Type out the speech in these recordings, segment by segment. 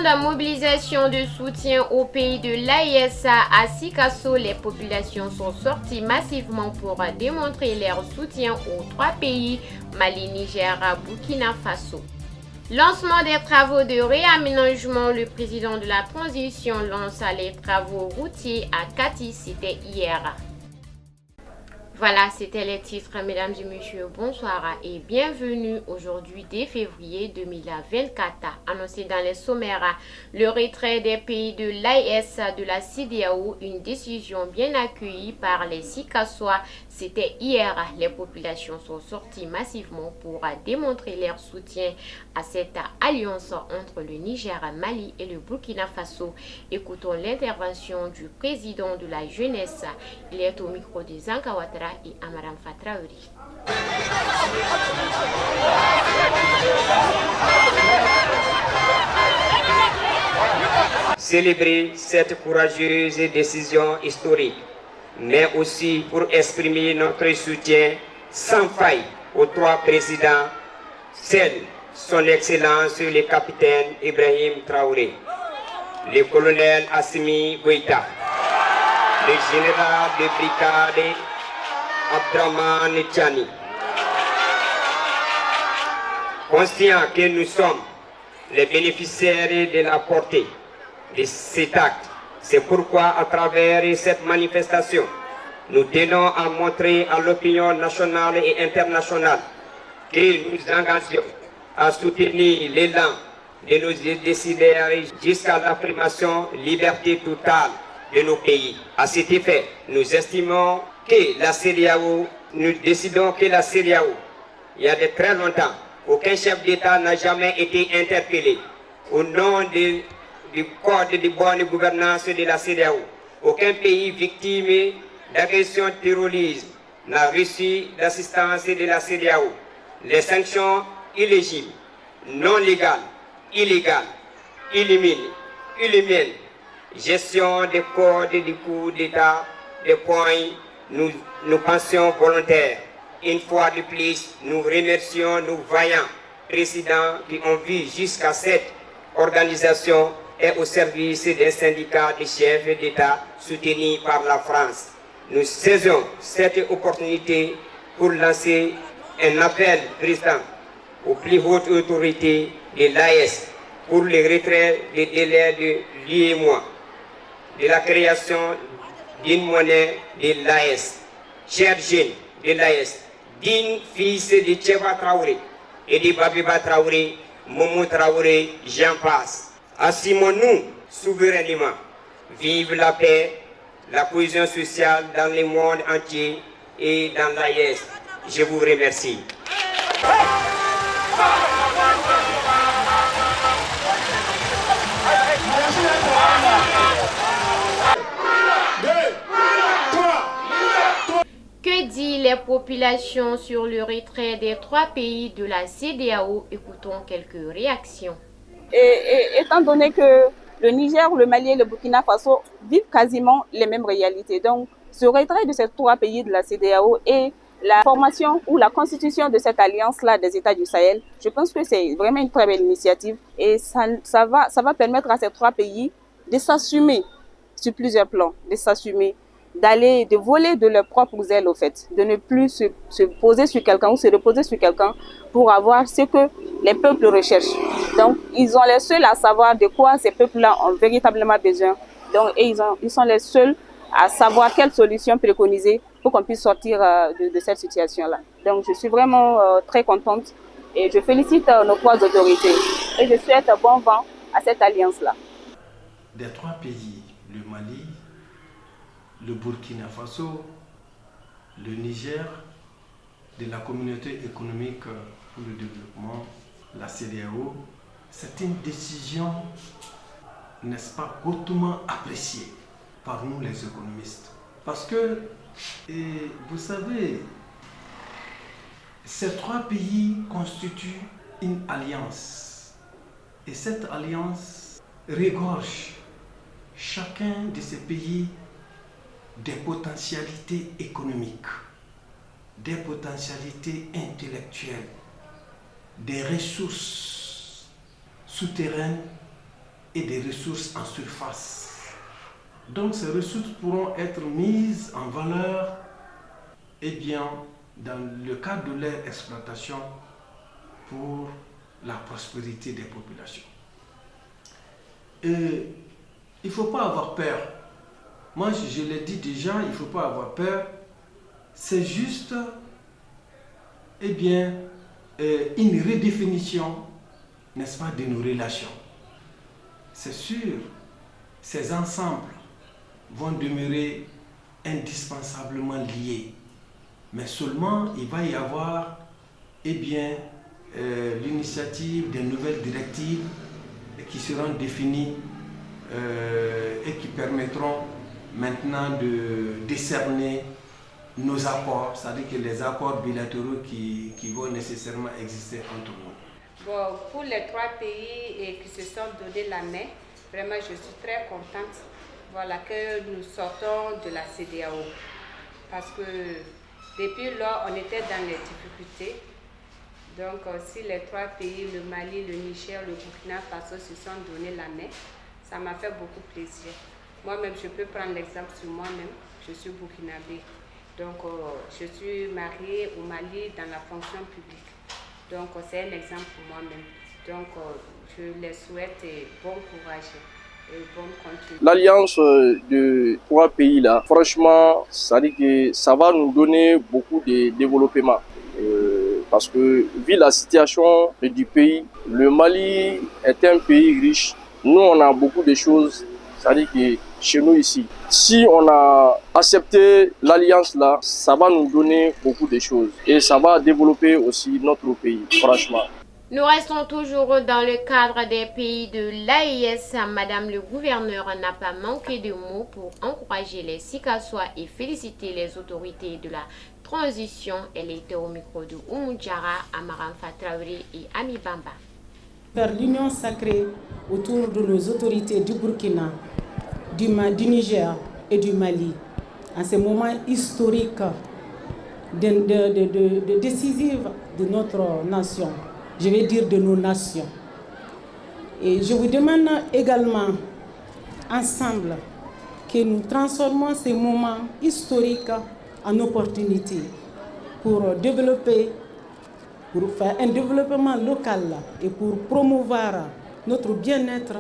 grande mobilisation de soutien au pays de l'AES à Sikasso, les populations sont sorties massivement pour démontrer leur soutien aux trois pays, Mali, Niger, Burkina Faso. Lancement des travaux de réaménagement, le président de la transition lance les travaux routiers à Kati, c'était hier. Voilà, c'était les titres, mesdames et messieurs, bonsoir et bienvenue aujourd'hui 10 février 2024. Annoncé dans les sommaires, le retrait des pays de l'AES de la CEDEAO, une décision bien accueillie par les Sikassois. C'était hier, les populations sont sorties massivement pour démontrer leur soutien à cette alliance entre le Niger, Mali et le Burkina Faso. Écoutons l'intervention du président de la jeunesse. Il est au micro de Zanka Ouattara et Amaram Fatraouri. Célébrer cette courageuse décision historique, mais aussi pour exprimer notre soutien sans faille aux trois présidents, celle son Excellence le capitaine Ibrahim Traoré, le colonel Assimi Goïta, le général de brigade Abdraman Tchani. Conscient que nous sommes les bénéficiaires de la portée de cet acte, c'est pourquoi à travers cette manifestation, nous tenons à montrer à l'opinion nationale et internationale que nous engageons à soutenir l'élan de nos décideurs jusqu'à l'affirmation liberté totale de nos pays. À cet effet, nous estimons que la CEDEAO, nous décidons que la CEDEAO, il y a de très longtemps, aucun chef d'État n'a jamais été interpellé au nom du code de bonne gouvernance de la CEDEAO. Aucun pays victime d'agression terroriste n'a reçu d'assistance de la CEDEAO. Les sanctions illégitimes, non légales, illégales, inhumaines, gestion des codes du coup d'État, des points, nous pensions volontaires. Une fois de plus, nous remercions nos vaillants présidents qui ont vu jusqu'à cette organisation et au service d'un syndicat de chefs d'État soutenu par la France. Nous saisissons cette opportunité pour lancer un appel président aux plus hautes autorités de l'AES pour le retrait des délais de l'UEMOA, de la création d'une monnaie de l'AES. Chers jeunes de l'AES, dignes fils de Tcheba Traoré et de Babiba Traoré, Momo Traoré, j'en passe. Assumons-nous souverainement. Vive la paix, la cohésion sociale dans le monde entier et dans l'AES. Je vous remercie. Que disent les populations sur le retrait des trois pays de la CEDEAO? Écoutons quelques réactions. Étant donné que le Niger, le Mali et le Burkina Faso vivent quasiment les mêmes réalités, donc ce retrait de ces trois pays de la CEDEAO et la formation ou la constitution de cette alliance-là des États du Sahel, je pense que c'est vraiment une très belle initiative et ça va permettre à ces trois pays de s'assumer sur plusieurs plans, de s'assumer, de voler de leurs propres ailes au fait, de ne plus se poser sur quelqu'un ou se reposer sur quelqu'un pour avoir ce que les peuples recherchent. Donc, ils sont les seuls à savoir de quoi ces peuples-là ont véritablement besoin. Donc, ils sont les seuls à savoir quelle solution préconiser pour qu'on puisse sortir de cette situation-là. Donc, je suis vraiment très contente et je félicite nos trois autorités et je souhaite bon vent à cette alliance-là. Des trois pays, le Mali, le Burkina Faso, le Niger, de la communauté économique pour le développement, la CEDEAO, c'est une décision, n'est-ce pas, hautement appréciée par nous les économistes. Parce que, vous savez, ces trois pays constituent une alliance. Et cette alliance regorge chacun de ces pays des potentialités économiques, des potentialités intellectuelles, des ressources souterraines et des ressources en surface. Donc ces ressources pourront être mises en valeur dans le cadre de leur exploitation pour la prospérité des populations. Et il ne faut pas avoir peur. Moi, je l'ai dit déjà, il ne faut pas avoir peur. C'est juste une redéfinition, n'est-ce pas, de nos relations. C'est sûr, ces ensembles vont demeurer indispensablement liés. Mais seulement, il va y avoir l'initiative des nouvelles directives qui seront définies et qui permettront maintenant de décerner nos accords, c'est-à-dire que les accords bilatéraux qui vont nécessairement exister entre nous. Bon, pour les 3 pays qui se sont donné la main, vraiment je suis très contente que nous sortons de la CEDEAO. Parce que depuis lors, on était dans les difficultés. Donc si les 3 pays, le Mali, le Niger, le Burkina Faso se sont donné la main, ça m'a fait beaucoup plaisir. Moi-même, je peux prendre l'exemple sur moi-même. Je suis burkinabé. Donc, je suis mariée au Mali dans la fonction publique. Donc, c'est un exemple pour moi-même. Donc, je les souhaite bon courage et bonne continuité. L'alliance de 3 pays-là, franchement, ça dit que ça va nous donner beaucoup de développement. Parce que, vu la situation du pays, le Mali est un pays riche. Nous, on a beaucoup de choses, ça dit que chez nous ici. Si on a accepté l'alliance là, ça va nous donner beaucoup de choses et ça va développer aussi notre pays, franchement. Nous restons toujours dans le cadre des pays de l'AES. Madame le gouverneur n'a pas manqué de mots pour encourager les Sikassois et féliciter les autorités de la transition. Elle était au micro de Oumou Diarra, Amaranfa Traoré et Ami Bamba. Faire l'union sacrée autour de nos autorités du Burkina, du Niger et du Mali, en ces moments historiques décisifs de notre nation, je vais dire de nos nations. Et je vous demande également, ensemble, que nous transformons ces moments historiques en opportunités pour développer, pour faire un développement local et pour promouvoir notre bien-être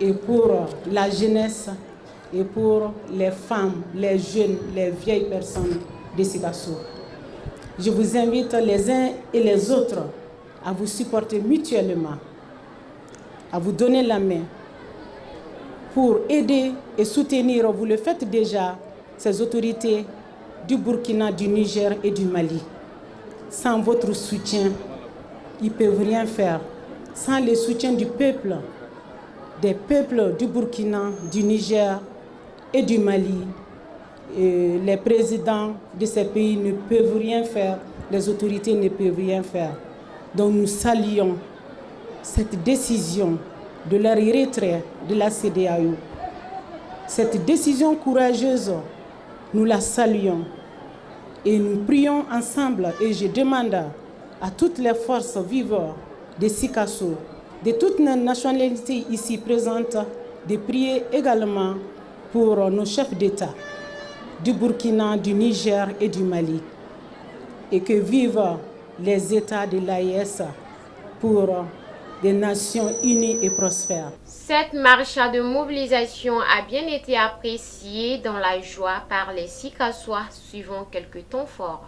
et pour la jeunesse et pour les femmes, les jeunes, les vieilles personnes de Sikasso. Je vous invite les uns et les autres à vous supporter mutuellement, à vous donner la main pour aider et soutenir, vous le faites déjà, ces autorités du Burkina, du Niger et du Mali. Sans votre soutien, ils ne peuvent rien faire. Sans le soutien du peuple, des peuples du Burkina, du Niger et du Mali, et les présidents de ces pays ne peuvent rien faire, les autorités ne peuvent rien faire. Donc nous saluons cette décision de leur retrait de la CEDEAO. Cette décision courageuse, nous la saluons et nous prions ensemble et je demande à toutes les forces vives de Sikasso, de toutes les nationalités ici présentes, de prier également pour nos chefs d'État du Burkina, du Niger et du Mali. Et que vivent les États de l'AES pour des nations unies et prospères. Cette marche de mobilisation a bien été appréciée dans la joie par les Sikassois suivant quelques temps forts.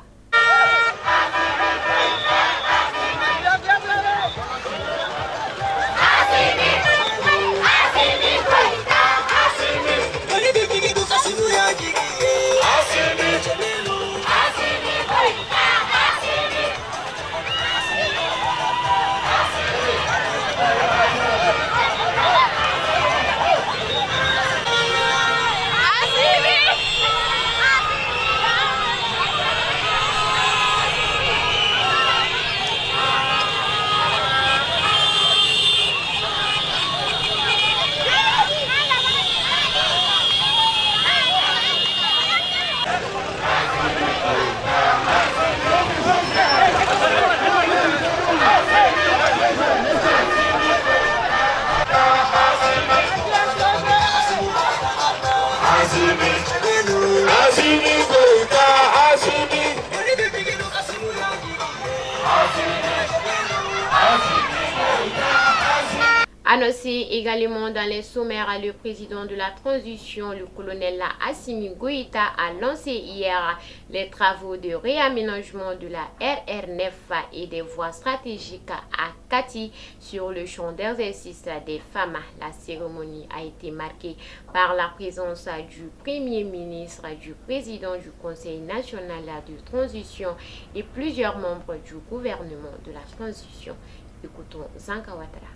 Annoncé également dans les sommaires, le président de la transition, le colonel Assimi Goïta, a lancé hier les travaux de réaménagement de la RR9 et des voies stratégiques à Kati sur le champ d'exercice des femmes. La cérémonie a été marquée par la présence du Premier ministre, du président du Conseil national de transition et plusieurs membres du gouvernement de la transition. Écoutons Zanka Ouattara.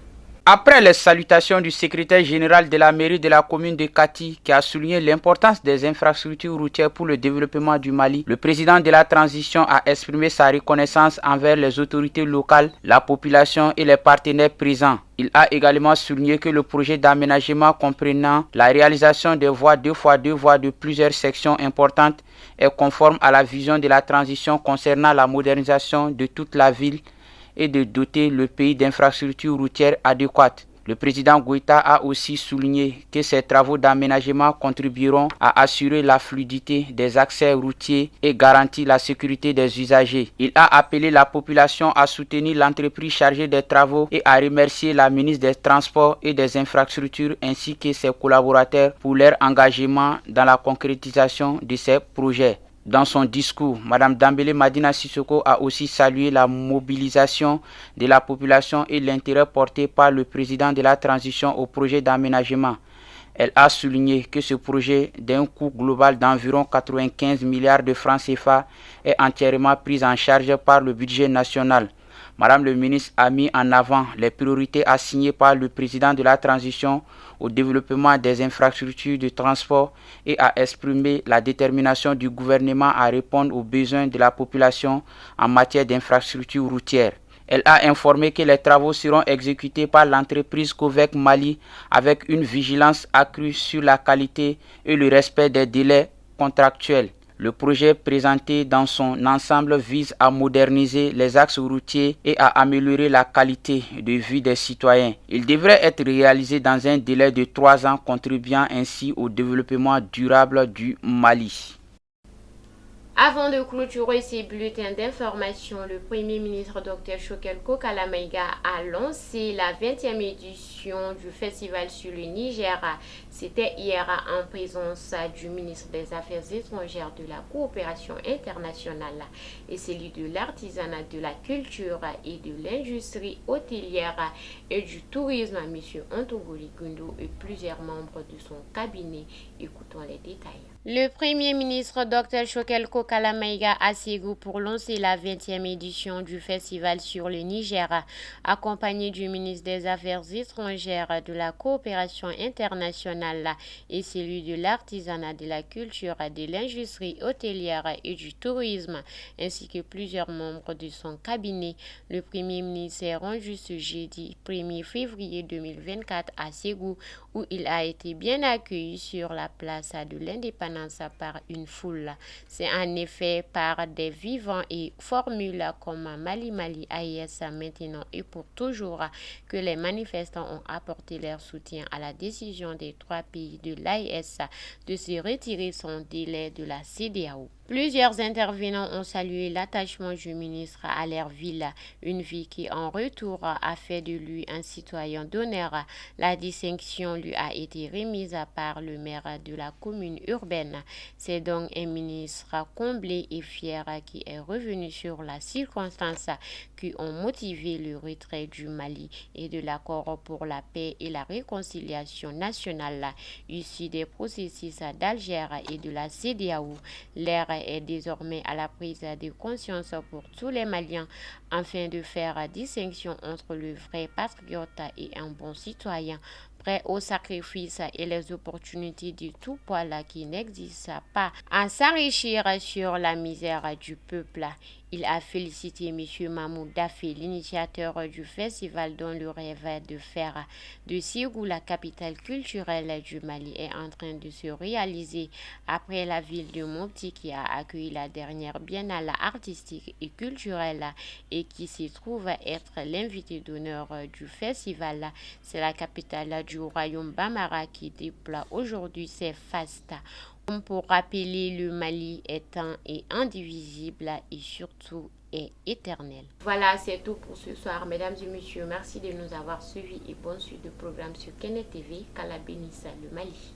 Après les salutations du secrétaire général de la mairie de la commune de Kati qui a souligné l'importance des infrastructures routières pour le développement du Mali, le président de la transition a exprimé sa reconnaissance envers les autorités locales, la population et les partenaires présents. Il a également souligné que le projet d'aménagement comprenant la réalisation des voies 2x2 voies de plusieurs sections importantes est conforme à la vision de la transition concernant la modernisation de toute la ville et de doter le pays d'infrastructures routières adéquates. Le président Goïta a aussi souligné que ces travaux d'aménagement contribueront à assurer la fluidité des accès routiers et garantir la sécurité des usagers. Il a appelé la population à soutenir l'entreprise chargée des travaux et à remercier la ministre des Transports et des Infrastructures ainsi que ses collaborateurs pour leur engagement dans la concrétisation de ces projets. Dans son discours, Mme Dambélé Madina Sissoko a aussi salué la mobilisation de la population et l'intérêt porté par le président de la transition au projet d'aménagement. Elle a souligné que ce projet d'un coût global d'environ 95 milliards de francs CFA est entièrement pris en charge par le budget national. Madame le ministre a mis en avant les priorités assignées par le président de la transition au développement des infrastructures de transport et a exprimé la détermination du gouvernement à répondre aux besoins de la population en matière d'infrastructures routières. Elle a informé que les travaux seront exécutés par l'entreprise Covec Mali avec une vigilance accrue sur la qualité et le respect des délais contractuels. Le projet présenté dans son ensemble vise à moderniser les axes routiers et à améliorer la qualité de vie des citoyens. Il devrait être réalisé dans un délai de 3 ans, contribuant ainsi au développement durable du Mali. Avant de clôturer ces bulletins d'information, le Premier ministre Dr Choguel Kokala Maïga a lancé la 20e édition du Festival sur le Niger. C'était hier en présence du ministre des Affaires étrangères, de la coopération internationale et celui de l'artisanat, de la culture et de l'industrie hôtelière et du tourisme, M. Antogoli Gundo et plusieurs membres de son cabinet. Écoutons les détails. Le Premier ministre Dr Choguel Kokala Maïga a Ségou pour lancer la 20e édition du Festival sur le Niger, accompagné du ministre des Affaires étrangères, de la coopération internationale et celui de l'artisanat, de la culture, de l'industrie hôtelière et du tourisme, ainsi que plusieurs membres de son cabinet. Le Premier ministre s'est rendu ce jeudi 1er février 2024 à Ségou, où il a été bien accueilli sur la place de l'Indépendance par une foule. C'est en effet par des vivants et formules comme Mali Mali, AES maintenant et pour toujours que les manifestants ont apporté leur soutien à la décision des 3 pays de l'AES de se retirer sans délai de la CEDEAO. Plusieurs intervenants ont salué l'attachement du ministre à leur ville, une vie qui en retour a fait de lui un citoyen d'honneur. La distinction lui a été remise par le maire de la commune urbaine. C'est donc un ministre comblé et fier qui est revenu sur la circonstance qui ont motivé le retrait du Mali et de l'accord pour la paix et la réconciliation nationale issu des processus d'Alger et de la CEDEAO. L'ère est désormais à la prise de conscience pour tous les Maliens afin de faire distinction entre le vrai patriote et un bon citoyen prêt au sacrifice et les opportunités de tout poil qui n'existent pas à s'enrichir sur la misère du peuple. Il a félicité M. Mahmoud Dafé, l'initiateur du festival dont le rêve de faire de Ségou la capitale culturelle du Mali est en train de se réaliser après la ville de Mopti qui a accueilli la dernière biennale artistique et culturelle et qui se trouve être l'invité d'honneur du festival. C'est la capitale du royaume Bamara qui déploie aujourd'hui ses fastes. Pour rappeler, le Mali est un et indivisible et surtout est éternel. Voilà, c'est tout pour ce soir, mesdames et messieurs. Merci de nous avoir suivis et bonne suite de programme sur Kenneth TV. Qu'Allah bénisse le Mali.